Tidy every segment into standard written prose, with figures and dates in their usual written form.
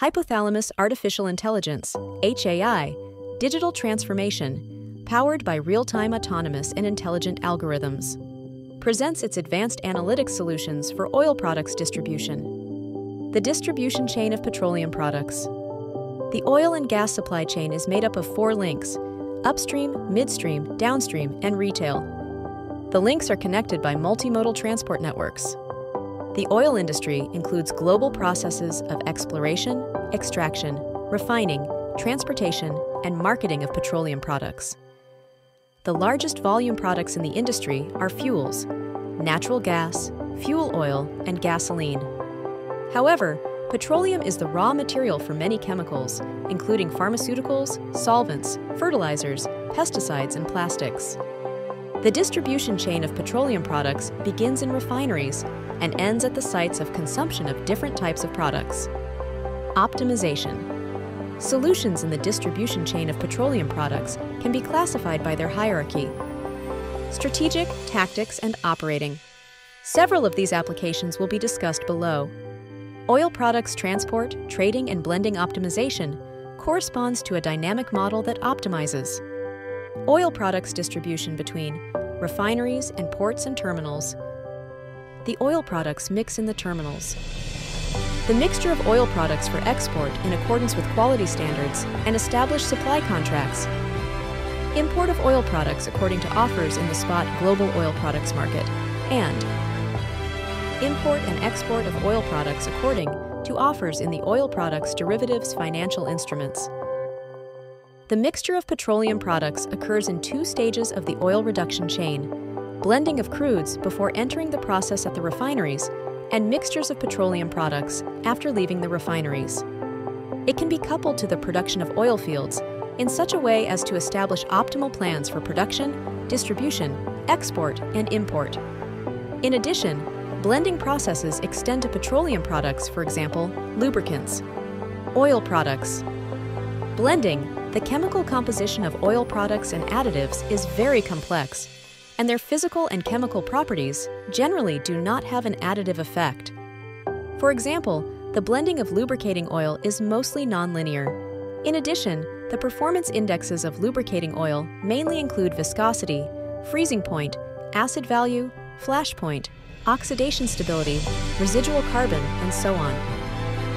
Hypothalamus Artificial Intelligence, HAI, digital transformation, powered by real-time autonomous and intelligent algorithms, presents its advanced analytics solutions for oil products distribution. The distribution chain of petroleum products. The oil and gas supply chain is made up of 4 links: upstream, midstream, downstream, and retail. The links are connected by multimodal transport networks. The oil industry includes global processes of exploration, extraction, refining, transportation, and marketing of petroleum products. The largest volume products in the industry are fuels, natural gas, fuel oil, and gasoline. However, petroleum is the raw material for many chemicals, including pharmaceuticals, solvents, fertilizers, pesticides, and plastics. The distribution chain of petroleum products begins in refineries and ends at the sites of consumption of different types of products. Optimization. Solutions in the distribution chain of petroleum products can be classified by their hierarchy: strategic, tactics, and operating. Several of these applications will be discussed below. Oil products transport, trading, and blending optimization corresponds to a dynamic model that optimizes oil products distribution between refineries and ports and terminals. The oil products mix in the terminals. The mixture of oil products for export in accordance with quality standards and established supply contracts. Import of oil products according to offers in the spot global oil products market, and import and export of oil products according to offers in the oil products derivatives financial instruments. The mixture of petroleum products occurs in 2 stages of the oil reduction chain: blending of crudes before entering the process at the refineries, and mixtures of petroleum products after leaving the refineries. It can be coupled to the production of oil fields in such a way as to establish optimal plans for production, distribution, export, and import. In addition, blending processes extend to petroleum products, for example, lubricants. Oil products. Blending, the chemical composition of oil products and additives, is very complex, and their physical and chemical properties generally do not have an additive effect. For example, the blending of lubricating oil is mostly nonlinear. In addition, the performance indexes of lubricating oil mainly include viscosity, freezing point, acid value, flash point, oxidation stability, residual carbon, and so on.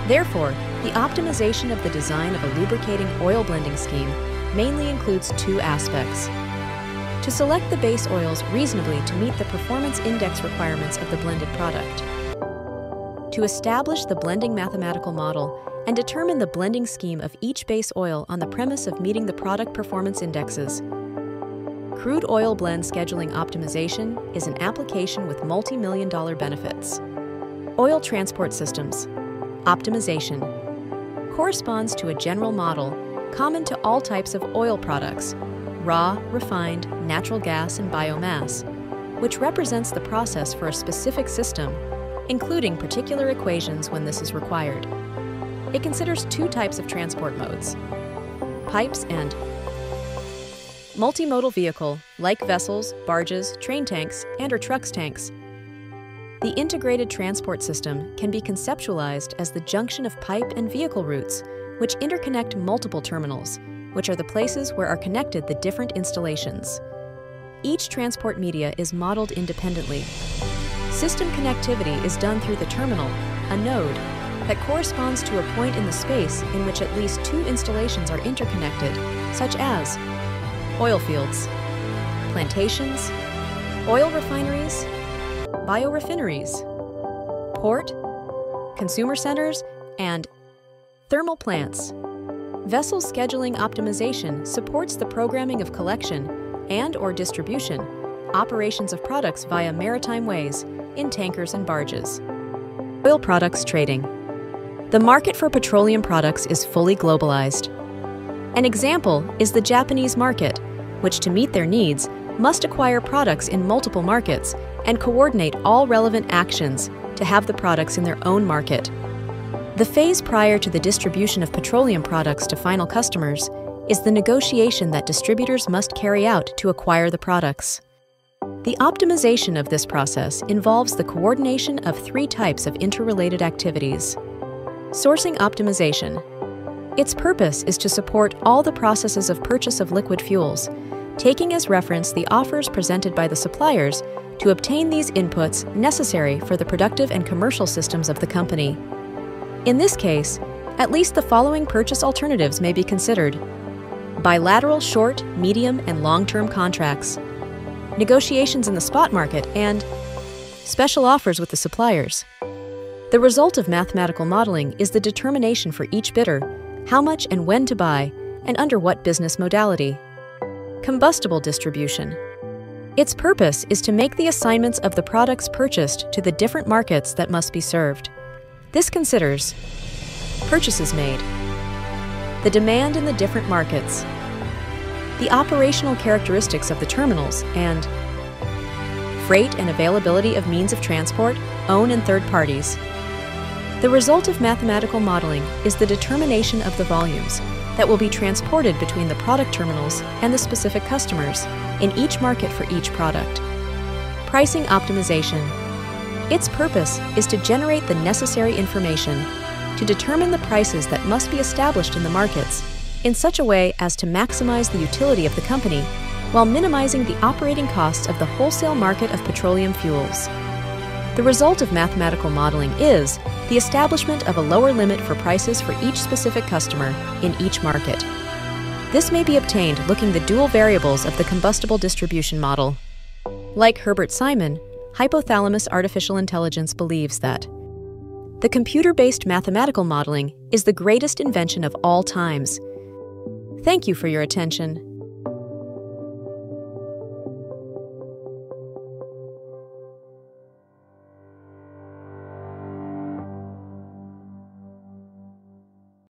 Therefore, the optimization of the design of a lubricating oil blending scheme mainly includes 2 aspects: to select the base oils reasonably to meet the performance index requirements of the blended product, to establish the blending mathematical model and determine the blending scheme of each base oil on the premise of meeting the product performance indexes. Crude oil blend scheduling optimization is an application with multi-million-dollar benefits. Oil transport systems. Optimization corresponds to a general model common to all types of oil products: raw, refined, natural gas, and biomass, which represents the process for a specific system, including particular equations when this is required. It considers 2 types of transport modes: pipes and multimodal vehicle, like vessels, barges, train tanks, and/or trucks tanks. The integrated transport system can be conceptualized as the junction of pipe and vehicle routes, which interconnect multiple terminals, which are the places where are connected the different installations. Each transport media is modeled independently. System connectivity is done through the terminal, a node, that corresponds to a point in the space in which at least 2 installations are interconnected, such as oil fields, plantations, oil refineries, biorefineries, port, consumer centers, and thermal plants. Vessel scheduling optimization supports the programming of collection and/or distribution, operations of products via maritime ways, in tankers and barges. Oil products trading. The market for petroleum products is fully globalized. An example is the Japanese market, which to meet their needs must acquire products in multiple markets and coordinate all relevant actions to have the products in their own market. The phase prior to the distribution of petroleum products to final customers is the negotiation that distributors must carry out to acquire the products. The optimization of this process involves the coordination of 3 types of interrelated activities: Sourcing optimization. Its purpose is to support all the processes of purchase of liquid fuels, taking as reference the offers presented by the suppliers to obtain these inputs necessary for the productive and commercial systems of the company. In this case, at least the following purchase alternatives may be considered: bilateral short, medium, and long-term contracts, negotiations in the spot market, and special offers with the suppliers. The result of mathematical modeling is the determination for each bidder how much and when to buy and under what business modality. Combustible distribution. Its purpose is to make the assignments of the products purchased to the different markets that must be served. This considers purchases made, the demand in the different markets, the operational characteristics of the terminals, and freight and availability of means of transport, own and third parties. The result of mathematical modeling is the determination of the volumes that will be transported between the product terminals and the specific customers in each market for each product. Pricing optimization. Its purpose is to generate the necessary information to determine the prices that must be established in the markets in such a way as to maximize the utility of the company while minimizing the operating costs of the wholesale market of petroleum fuels. The result of mathematical modeling is the establishment of a lower limit for prices for each specific customer in each market. This may be obtained looking the dual variables of the combustible distribution model. Like Herbert Simon, hypothalamus artificial intelligence believes that the computer-based mathematical modeling is the greatest invention of all times. Thank you for your attention.